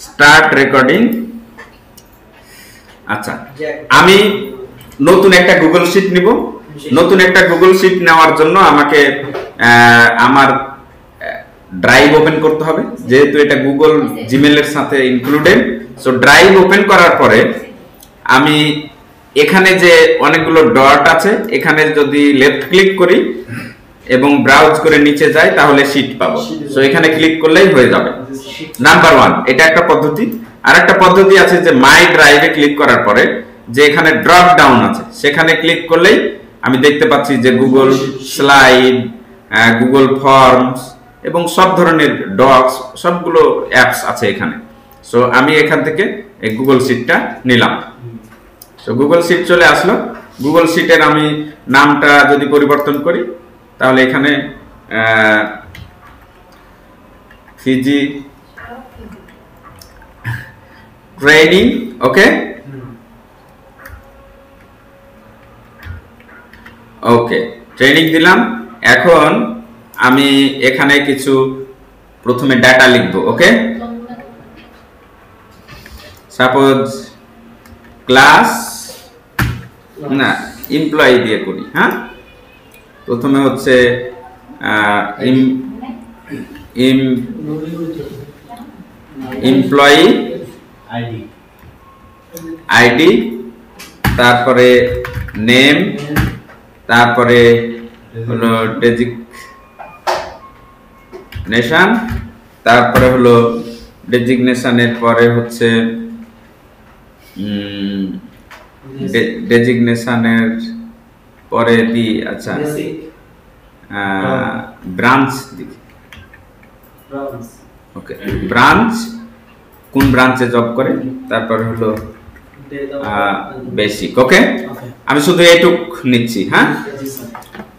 Start recording. আচ্ছা, আমি নতুন একটা গুগল শিট নিব। নতুন একটা গুগল শিট নেওয়ার জন্য আমাকে আমার ড্রাইভ ওপেন করতে হবে, যেহেতু এটা গুগল জিমেলের সাথে ইনক্লুডেড। সো ড্রাইভ ওপেন করার পরে আমি এখানে যে অনেকগুলো ডট আছে, এখানে যদি লেফট ক্লিক করি এবং ব্রাউজ করে নিচে যাই তাহলে শিট পাবো। সো এখানে ক্লিক করলেই হয়ে যাবে। নাম্বার 1, এটা একটা পদ্ধতি। আর একটা পদ্ধতি আছে যে মাই ড্রাইভে ক্লিক করার পরে যে এখানে ড্রপ ডাউন আছে, সেখানে ক্লিক করলেই আমি দেখতে পাচ্ছি যে গুগল স্লাইড, গুগল ফর্মস এবং সব ধরনের ডক্স, সবগুলো অ্যাপস আছে এখানে। সো আমি এখান থেকে এই গুগল শিটটা নিলাম। সো গুগল শিট চলে আসলো। গুগল শিটের আমি নামটা যদি পরিবর্তন করি তাহলে এখানে ফিজি ট্রেনিং, ওকে ওকে ট্রেনিং দিলাম। এখন আমি এখানে কিছু প্রথমে ডাটা লিখব। ওকে, সাপোজ ক্লাস না এমপ্লয়ি দিয়ে করি। হ্যাঁ, প্রথমে হচ্ছে এমপ্লয়ি আইডি, তারপরে নেম, তারপরে হলো ডেজিগনেশন, তারপরে হলো ডেজিগনেশনের পরে হচ্ছে ডেজিগনেশনের পরে দি আচ্ছা ব্রাঞ্চ দিই। ওকে, ব্রাঞ্চ কোন ব্রাঞ্চে জব করে, তারপরে হলো বেসিক। ওকে, আমি শুধু এটুক নিচ্ছি। হ্যাঁ,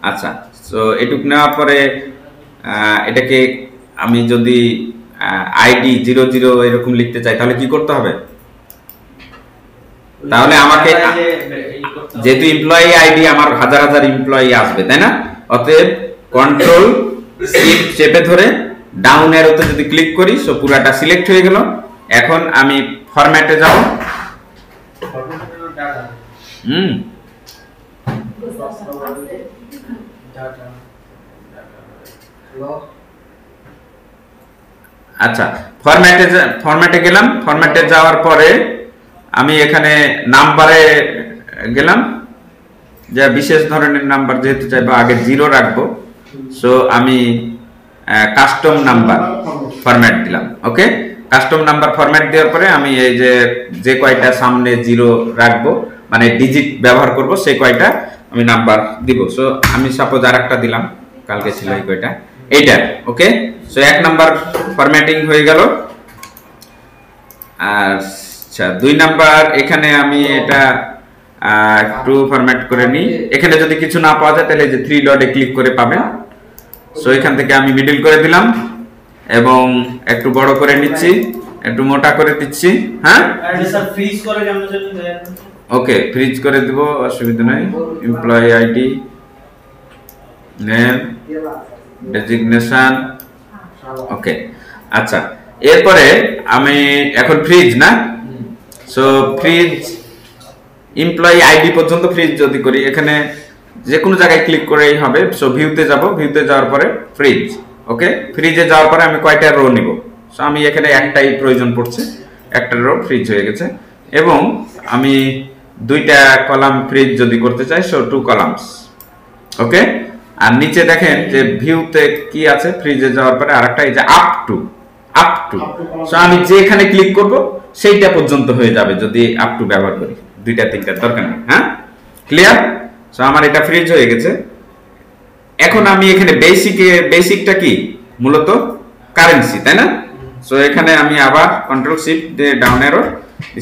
আচ্ছা, সো এটুক নেওয়ার পরে এটাকে আমি যদি আইডি 00 এরকম লিখতে চাই তাহলে কি করতে হবে? তাহলে আমাকে যেহেতু এমপ্লয়ি আইডি আমার হাজার হাজার এমপ্লয়ি আসবে, তাই না? অতএব কন্ট্রোল শিফট চেপে ধরে ডাউন অ্যারোতে যদি ক্লিক করি সো পুরাটা সিলেক্ট হয়ে গেল। এখন আমি ফরম্যাটে যাব। আচ্ছা, ফরম্যাটে গেলাম। ফরম্যাটে যাওয়ার পরে আমি এখানে নাম্বারে গেলাম, যা বিশেষ ধরনের নাম্বার যেহেতু চাইবো আগে 0 রাখবো। সো আমি কাস্টম নাম্বার ফরম্যাট দিলাম। ওকে, কাস্টম নাম্বার ফরম্যাট দেওয়ার পরে আমি এই যে কয়টা সামনে 0 রাখবো, মানে ডিজিট ব্যবহার করব, সেই কয়টা আমি নাম্বার দিব। সো আমি সাপোজ আরেকটা দিলাম, কালকে ছিল এই কয়টা, এইটা। ওকে, সো 1 নাম্বার ফরম্যাটিং হয়ে গেল। আচ্ছা, 2 নাম্বার এখানে আমি এটা একটু ফরম্যাট করে নিই। এখানে যদি কিছু না পাওয়া যায় তাহলে যে 3 ডটে ক্লিক করে পাবেন। সো এখান থেকে আমি মিডল করে দিলাম এবং একটু বড় করে নিচ্ছি, একটু মোটা করে দিচ্ছি। হ্যাঁ, ওকে, ফ্রিজ করে দিব, অসুবিধা নাই। Employee ID, name, designation. Okay, আচ্ছা, এরপরে আমি এখন ফ্রিজ না, সো ফ্রিজ এমপ্লয়ি আইডি পর্যন্ত ফ্রিজ যদি করি, এখানে যে কোনো জায়গায় ক্লিক করেই হবে। সো ভিউতে যাব, ভিউতে যাওয়ার পরে ফ্রিজ। ওকে, ফ্রিজে যাওয়ার পরে আমি কয়টা রো নিব? সো আমি এখানে একটাই প্রয়োজন পড়ছে, একটা রো ফ্রিজ হয়ে গেছে। এবং আমি 2টা কলাম ফ্রিজ যদি করতে চাই সো 2 কলামস। ওকে, আর নিচে দেখেন যে ভিউতে কি আছে, ফ্রিজে যাওয়ার পরে আরেকটা এই যে আপ টু। সো আমি যেখানে ক্লিক করব সেইটা পর্যন্ত হয়ে যাবে যদি আপ টু ব্যবহার করি, 2টা 3টার দরকার নেই। হ্যাঁ, ক্লিয়ার? সো আমার এটা ফ্রিজ হয়ে গেছে। এখন আমি এখানে বেসিকটা কি মূলত কারেন্সি, তাই না? সো এখানে আমি আবার কন্ট্রোল শিফট দিয়ে ডাউন অ্যারো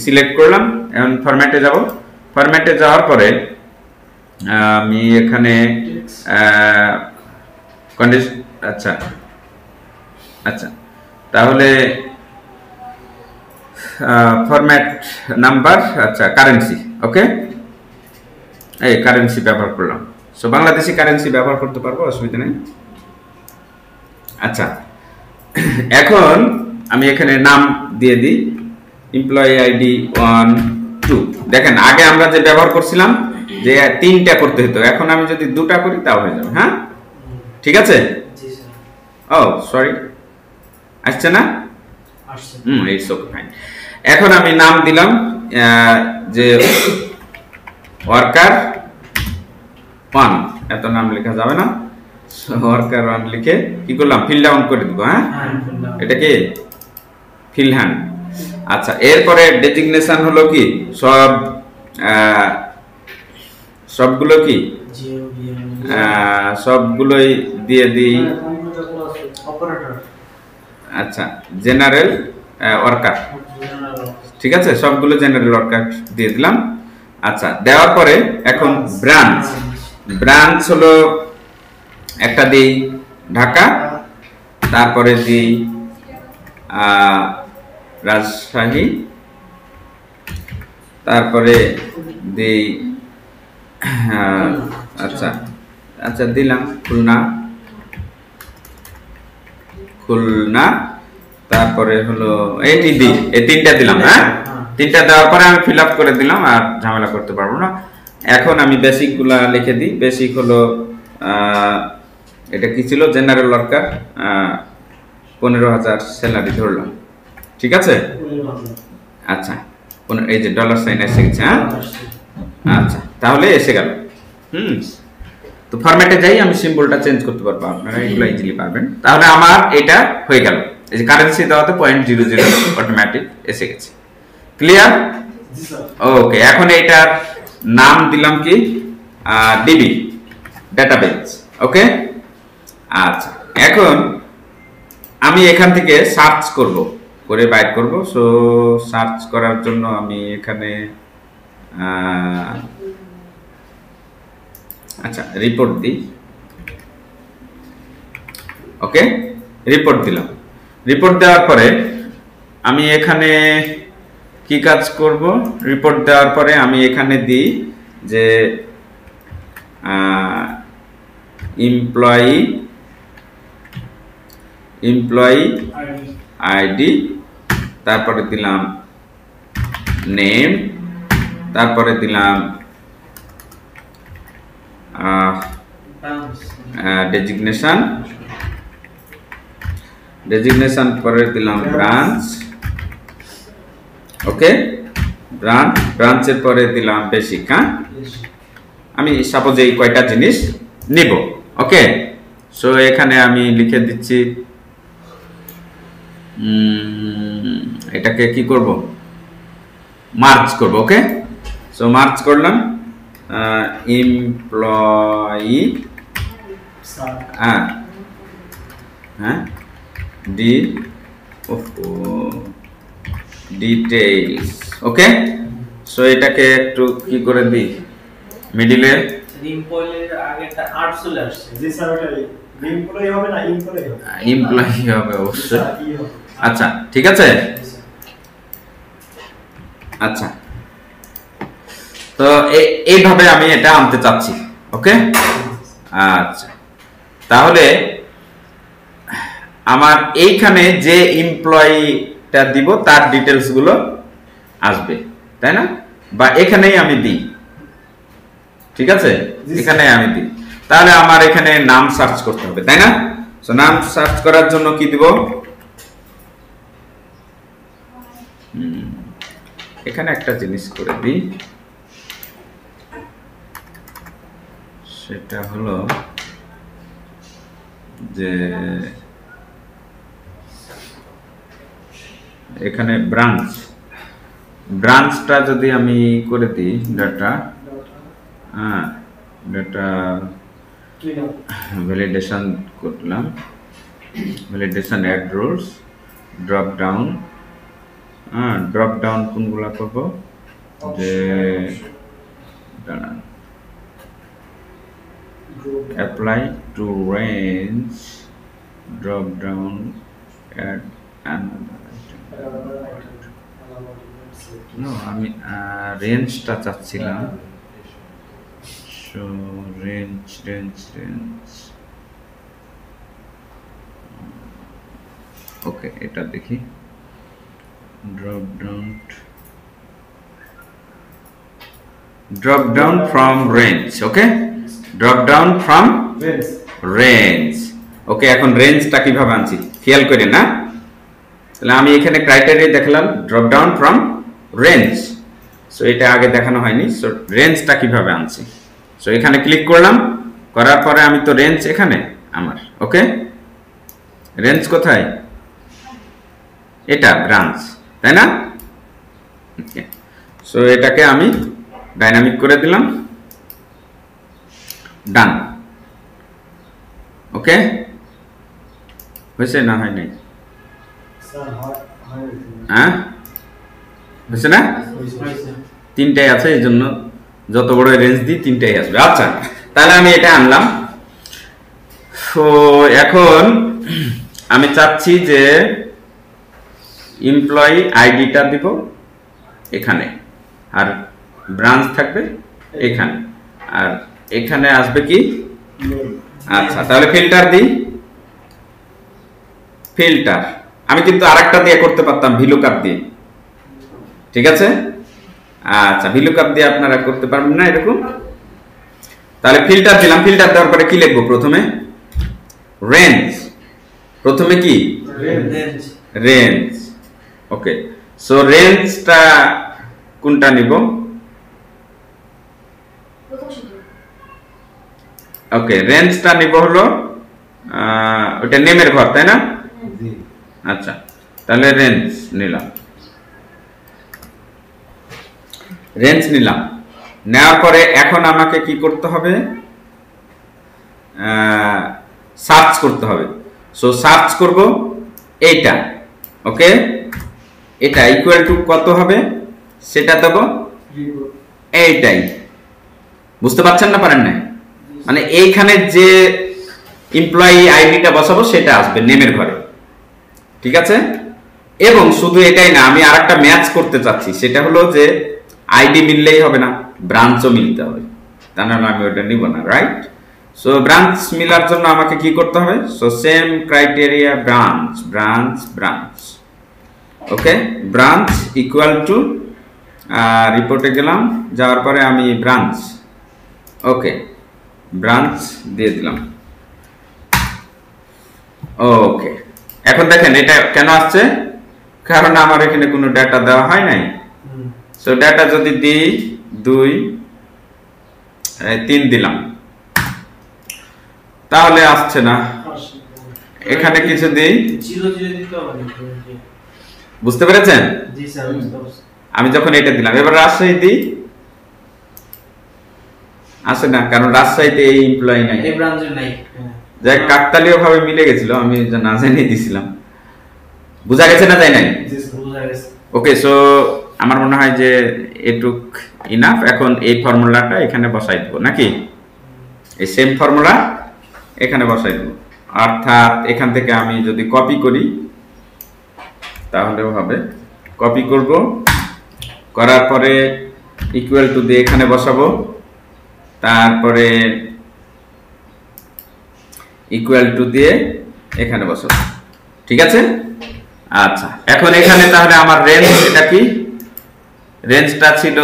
সিলেক্ট করলাম। এখন ফরম্যাটে যাব। ফরম্যাটে যাওয়ার পরে আমি এখানে আচ্ছা আচ্ছা তাহলে ফরম্যাট নাম্বার, আচ্ছা কারেন্সি। ওকে, এই কারেন্সি ব্যবহার করলাম। সো বাংলাদেশি কারেন্সি ব্যবহার করতে পারবো, অসুবিধা নেই। আচ্ছা, এখন আমি এখানে নাম দিয়ে দিই এমপ্লয়ি আইডি 1 2। দেখেন আগে আমরা যে ব্যবহার করছিলাম যে 3টা করতে হতো, এখন আমি যদি 2টা করি তাও হয়ে যাবে। হ্যাঁ ঠিক আছে। ও সরি, আসছে না? It's okay fine. এখন আমি নাম দিলাম যে ওয়ার্কার 1, এত নাম লেখা যাবে না, ওয়ার্কার 1 লিখে কি করলাম, ফিল ডাউন করে দিব। হ্যাঁ এটা কি ফিল হ্যান্ড। আচ্ছা এরপরে ডেজিগনেশন হলো কি সবগুলো কি সবগুলোই দিয়ে দিই। আচ্ছা জেনারেল ওয়ার্কার, ঠিক আছে, সবগুলো জেনারেল ওয়ার্কার দিয়ে দিলাম। আচ্ছা দেওয়ার পরে এখন ব্রাঞ্চ, ব্রাঞ্চ হলো একটা দিই ঢাকা, তারপরে দিই রাজশাহী, তারপরে দিই আচ্ছা আচ্ছা দিলাম খুলনা, খুলনা, তারপরে হলো এটি দিই, এই 3টা দিলাম। হ্যাঁ 3টা দেওয়ার পরে আমি ফিল আপ করে দিলাম, আর ঝামেলা করতে পারবো না। এখন আমি বেসিক গুলা লিখে দিই। বেসিক হলো এটা কি ছিল, জেনারেল ওয়ার্কার 15,000 স্যালারি ধরলাম, ঠিক আছে। আচ্ছা এই যে ডলার সাইন এসে গেছে। হ্যাঁ আচ্ছা তাহলে এসে গেল। তো ফরম্যাটে যাই, আমি সিম্বলটা চেঞ্জ করতে পারবো, আপনারা এগুলো ইজিলি পারবেন। তাহলে আমার এটা হয়ে গেল, এই যে কারেন্সি দেওয়াতে 0.00 অটোমেটিক এসে গেছে। ক্লিয়ার? ওকে এখন এইটার নাম দিলাম কি ডিবি ডাটাবেস। ওকে আচ্ছা এখন আমি এখান থেকে সার্চ করব, করে বাইর করব। সো সার্চ করার জন্য আমি এখানে আচ্ছা রিপোর্ট দিই। ওকে রিপোর্ট দিলাম। রিপোর্ট দেওয়ার পরে আমি এখানে কি কাজ করব, রিপোর্ট দেওয়ার পরে আমি এখানে দিই যে এমপ্লয়ি আইডি, তারপরে দিলাম নেম, তারপরে দিলাম ডেজিগনেশন, পরে দিলাম ব্রাঞ্চ। ওকে ব্রাঞ্চের পরে দিলাম বেসিক। হ্যাঁ আমি সাপোজ এই কয়টা জিনিস নিব। ওকে সো এখানে আমি লিখে দিচ্ছি, এটাকে কি করব, মার্জ করব। ওকে সো মার্জ করলাম এমপ্লয়ি ডিটেইলস। ওকে সো এটাকে একটু কি করে দিই, মিডিলে এমপ্লয়ির আগেটা 8 চলে আসছে। জি স্যার ওটা এমপ্লয়ি হবে না, এমপ্লয়ি হবে অবশ্যই। আচ্ছা ঠিক আছে। আচ্ছা তো এইভাবে আমি এটা আনতে চাচ্ছি। ওকে আচ্ছা তাহলে আমার এইখানে যে এমপ্লয়িটা দিব তার ডিটেইলস গুলো আসবে, তাই না? বা এখানেই আমি দিই, ঠিক আছে, এখানে আমি দিই। তাহলে আমার এখানে নাম সার্চ করতে হবে, তাই না? সো নাম সার্চ করার জন্য কি দিব, এখানে একটা জিনিস করে দিই, সেটা হলো যে এখানে ব্রাঞ্চটা যদি আমি করে দিই ডাটা, ডাটা ভ্যালিডেশন করলাম, validation add rules, drop down কোনগুলা করব, যে apply to range, drop down, add another no আমি রেঞ্জটা চাচ্ছিলাম। সো রেঞ্জ ওকে, এটা দেখি, drop down from range. Okay, drop down from range. ওকে, এখন রেঞ্জটা কিভাবে আনছি খেয়াল করে না। তাহলে আমি এখানে ক্রাইটেরিয়া দেখালাম drop down from range, so এটা আগে দেখানো হয়নি। সো রেঞ্জটা কিভাবে আনছি, সো এখানে ক্লিক করলাম, করার পরে আমি তো রেঞ্জ এখানে আমার, ওকে, রেঞ্জ কোথায়, এটা ব্রাঞ্চ, তাই না? ওকে, সো এটাকে আমি ডাইনামিক করে দিলাম, ডান। ওকে, হয়েছে না হয় নাই? হ্যাঁ, হয়েছে না? তিনটাই আছে, এই জন্য যত বড় রেঞ্জ দিই তিনটাই আসবে। আচ্ছা, তাহলে আমি এটা আনলাম। তো এখন আমি চাচ্ছি যে এমপ্লয়ি আইডিটা দিব এখানে, আর ব্রাঞ্চ থাকবে এখানে, আর এখানে আসবে কি, আচ্ছা তাহলে ফিল্টার দিই। ফিল্টার আমি কিন্তু আরেকটা দিয়ে করতে পারতাম, ভিলুকআপ দিয়ে, ঠিক আছে? আচ্ছা, ভিলুকআপ দিয়ে আপনারা করতে পারবেন না এরকম। তাহলে ফিল্টার দিলাম, ফিল্টার দেওয়ার পরে কি লিখবো, প্রথমে রেঞ্জ, প্রথমে কি রেঞ্জ। ওকে, সো রেঞ্জটা কোনটা নিব? ওকে, রেঞ্জটা নিব হলো ওটা নেমের ঘর, তাই না? আচ্ছা, তাহলে রেঞ্জ নিলাম, রেঞ্জ নিলাম। নেওয়ার পরে এখন আমাকে কি করতে হবে, সার্চ করতে হবে। সো সার্চ করব এইটা, ওকে, এটা ইকুয়াল টু কত হবে সেটা দেব, এইটাই। বুঝতে পারছেন না, পারেন না? মানে এইখানে যে এমপ্লয়ি আইডিটা বসাবো সেটা আসবে নেমের ঘরে, ঠিক আছে? এবং শুধু এটাই না, আমি আরেকটা ম্যাচ করতে চাচ্ছি, সেটা হলো যে আইডি মিললেই হবে না, ব্রাঞ্চও মিলতে হবে, তা নাহলে আমি ওটা নিব না, রাইট? সো ব্রাঞ্চ মিলার জন্য আমাকে কি করতে হবে, so same criteria, branch branch branch. Okay, branch equal to, রিপোর্টে গেলাম, যাওয়ার পরে আমি ব্রাঞ্চ, ওকে, ব্রাঞ্চ দিয়ে দিলাম। ওকে, এখন দেখেন এটা কেন আসছে, কারণ আমার এখানে কোনো ডাটা দেওয়া হয় নাই। সো ডাটা যদি দিই 2 3 দিলাম, তাহলে আসছে না। এখানে কিছু দিই, বুঝতে পেরেছেন? আমি যখন এটা দিলাম, এবার রাজশাহী দিই, আসে না, কারণ রাজশাহীতে এই এমপ্লয়ি নাই, যাই কাকতালীয় ভাবে মিলে গেছিল, আমি না জানি দিছিলাম। বুঝা গেছে না, তাই নাই? ওকে, সো আমার মনে হয় যে এটুক ইনাফ। এখন এই ফর্মুলাটা এখানে বসাই দেবো নাকি, এই সেম ফর্মুলা এখানে বসাই দেবো, অর্থাৎ এখান থেকে আমি যদি কপি করি তাহলেও হবে। কপি করব, করার পরে ইকুয়াল টু দিয়ে এখানে বসাবো, তারপরে ইকুয়াল টু দিয়ে এখানে বসাবো, ঠিক আছে? আচ্ছা, এখন এখানে তাহলে আমার রেঞ্জ, এটা কি রেঞ্জটা ছিল,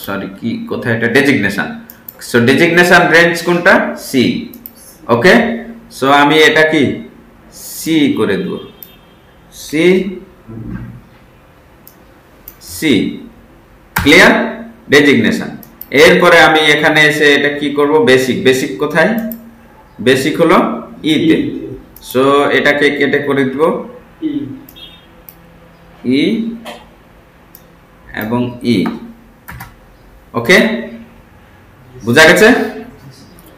সরি কি কোথায়, এটা ডেজিগনেশন। সো ডেজিগনেশন রেঞ্জ কোনটা, সি। ওকে, সো আমি এটা কি সি করে দেব, সি সি, ক্লিয়ার? ডেজিগনেশন। এরপরে আমি এখানে এসে এটা কি করব, বেসিক। বেসিক কোথায়, বেসিক হলো ইতে, সো এটাকে কেটে করে দেব ই এবং ই। ওকে, বুঝা গেছে?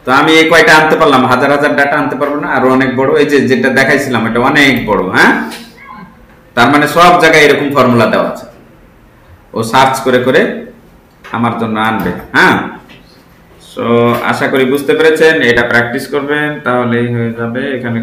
তো আমি এই কয়টা আনতে পারলাম, হাজার হাজার ডাটা আনতে পারবো না, আর অনেক বড়, এই যে যেটা দেখাইছিলাম এটা অনেক বড়। হ্যাঁ, তার মানে সব জায়গায় এরকম ফর্মুলা দেওয়া আছে, ও সার্চ করে করে আমার জন্য আনবে। হ্যাঁ, সো আশা করি বুঝতে পেরেছেন, এটা প্র্যাকটিস করবেন তাহলেই হয়ে যাবে। এখানে